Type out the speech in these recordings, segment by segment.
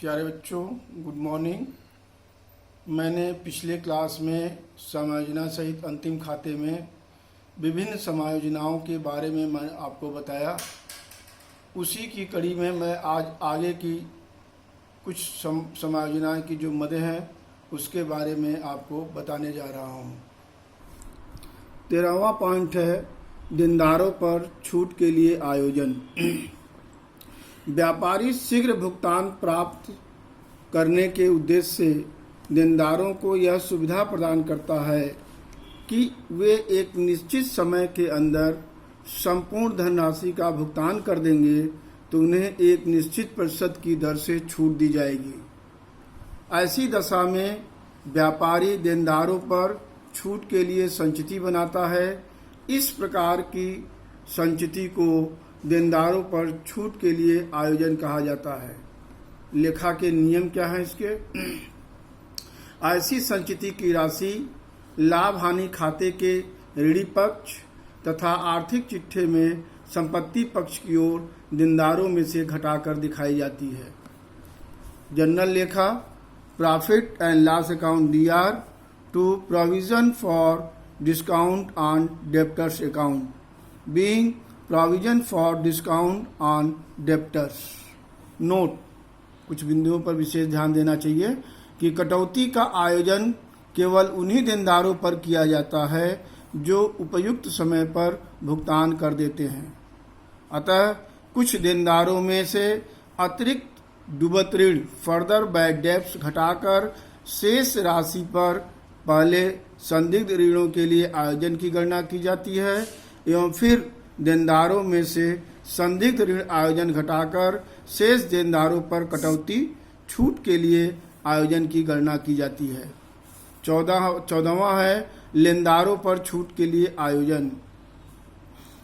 प्यारे बच्चों, good morning. मैंने पिछले क्लास में समायोजना सहित अंतिम खाते में विभिन्न समायोजनाओं के बारे में मैं आपको बताया। उसी की कड़ी में मैं आज आगे की कुछ समायोजनाएं की जो मदें हैं उसके बारे में आपको बताने जा रहा हूँ। 13वां पॉइंट है देनदारों पर छूट के लिए आयोजन। व्यापारी शीघ्र भुगतान प्राप्त करने के उद्देश्य से देनदारों को यह सुविधा प्रदान करता है कि वे एक निश्चित समय के अंदर संपूर्ण धनराशि का भुगतान कर देंगे तो उन्हें एक निश्चित प्रतिशत की दर से छूट दी जाएगी। ऐसी दशा में व्यापारी देनदारों पर छूट के लिए संचिति बनाता है। इस प्रकार की संचिति को देनदारों पर छूट के लिए आयोजन कहा जाता है। लेखा के नियम क्या हैं इसके? ऐसी संचिति की राशि लाभ हानि खाते के ऋणी पक्ष तथा आर्थिक चिट्ठे में संपत्ति पक्ष की ओर देनदारों में से घटाकर दिखाई जाती है। जनरल लेखा profit and loss account DR to provision for discount on debtors account being provision for discount on debtors. Note, कुछ बिंदुओं पर विशेष ध्यान देना चाहिए कि कटौती का आयोजन केवल उन्हीं देनदारों पर किया जाता है जो उपयुक्त समय पर भुगतान कर देते हैं। अतः कुछ देनदारों में से अतिरिक्त डूबत ऋण फर्दर बैड डेब्ट्स घटाकर शेष राशि पर पहले संदिग्ध ऋणों के लिए आयोजन की गणना की जाती है एवं फिर देनदारों में से संदिग्ध ऋण आयोजन घटाकर शेष देनदारों पर कटौती छूट के लिए आयोजन की गणना की जाती है। 14वां है लेनदारों पर छूट के लिए आयोजन।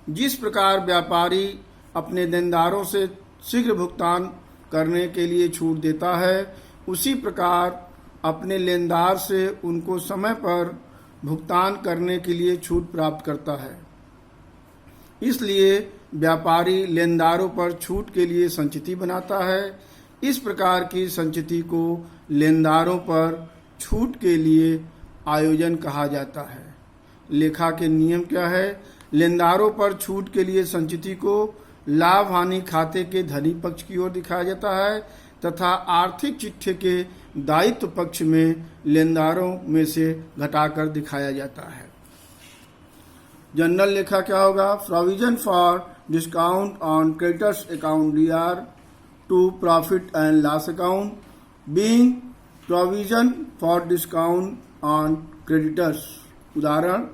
जिस प्रकार व्यापारी अपने देनदारों से शीघ्र भुगतान करने के लिए छूट देता है, उसी प्रकार अपने लेनदार से उनको समय पर भुगतान करने के लिए छूट प्राप्त करता है। इसलिए व्यापारी लेनदारों पर छूट के लिए संचिति बनाता है। इस प्रकार की संचिति को लेनदारों पर छूट के लिए आयोजन कहा जाता है। लेखा के नियम क्या है? लेनदारों पर छूट के लिए संचिति को लाभ हानि खाते के धनी पक्ष की ओर दिखाया जाता है तथा आर्थिक चिट्ठे के दायित्व पक्ष में लेनदारों में से घटाकर दिखाया जाता है। जनरल लेखा क्या होगा? Provision for discount on creditors account DR to profit and loss account being provision for discount on creditors. उदाहरण,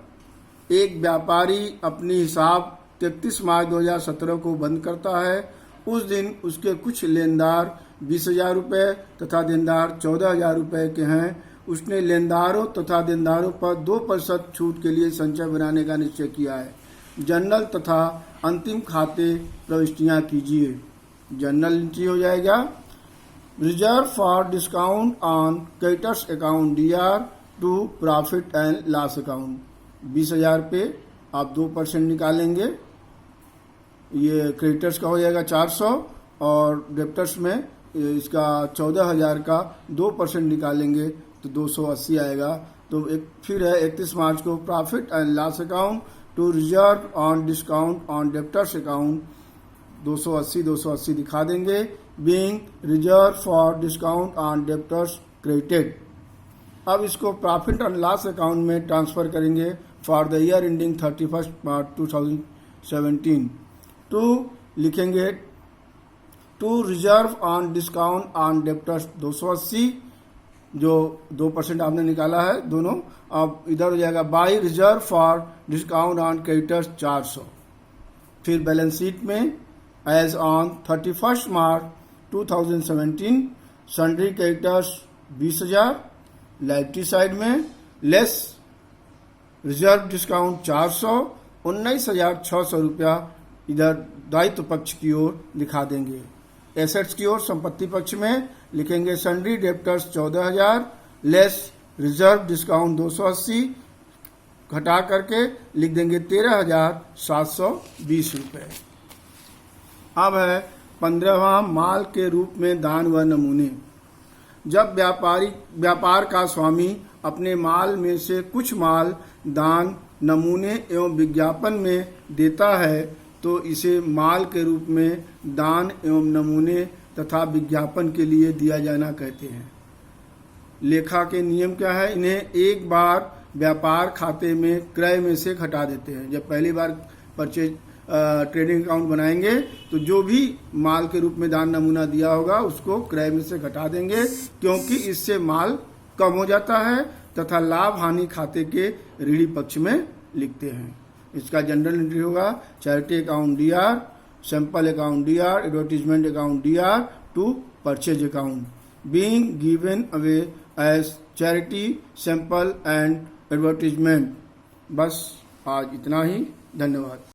एक व्यापारी अपनी हिसाब 31 मार्च 2017 को बंद करता है। उस दिन उसके कुछ लेनदार 20,000 रुपये तथा देनदार 14,000 रुपये के हैं। उसने लेनदारों तथा देनदारों पर 2% छूट के लिए संचय बनाने का निश्चय किया है। जनरल तथा अंतिम खाते प्रविष्टियां कीजिए। जनरल एंट्री हो जाएगा reserve for discount on creditors account DR to profit and loss account. 20,000 पे आप 2% निकालेंगे, ये क्रेडिटर्स का हो जाएगा 400 और डेब्टर्स में इसका 14,000 का 2% निकालेंगे तो 280 आएगा। तो एक फिर है 31 मार्च को profit and loss account to reserve on discount on debtors account 280 दिखा देंगे। Being reserve for discount on debtors credited. अब इसको प्रॉफिट एंड लॉस अकाउंट में ट्रांसफर करेंगे for the year ending 31 March 2017। To लिखेंगे to reserve on discount on debtors 280, जो 2% आपने निकाला है दोनों। अब इधर हो जाएगा by reserve for discount on creditors 400। फिर बैलेंस शीट में as on 31 March 2017 sundry creditors 20,000 liability side में लेस रिजर्व डिस्काउंट 400 19,600 रुपया इधर दायित्व पक्ष की ओर दिखा देंगे। एसेट्स की ओर संपत्ति पक्ष में लिखेंगे sundry debtors 14,000 less reserve discount 280 घटा करके लिख देंगे 13,720 रुपये। अब है 15वां माल के रूप में दान व नमूने। जब व्यापार का स्वामी अपने माल में से कुछ माल दान, नमूने एवं विज्ञापन में देता है तो इसे माल के रूप में दान एवं नमूने तथा विज्ञापन के लिए दिया जाना कहते हैं। लेखा के नियम क्या है? इन्हें एक बार व्यापार खाते में क्रय में से घटा देते हैं। जब पहली बार परचेज ट्रेडिंग अकाउंट बनाएंगे तो जो भी माल के रूप में दान नमूना दिया होगा उसको क्रय में से घटा देंगे, क्योंकि इससे माल कम हो जाता है तथा लाभ हानि खाते के ऋणी पक्ष में लिखते हैं। इसका जनरल एंट्री होगा charity account DR, sample account DR, advertisement account DR to purchase account being given away as charity, sample and advertisement. बस आज इतना ही। धन्यवाद।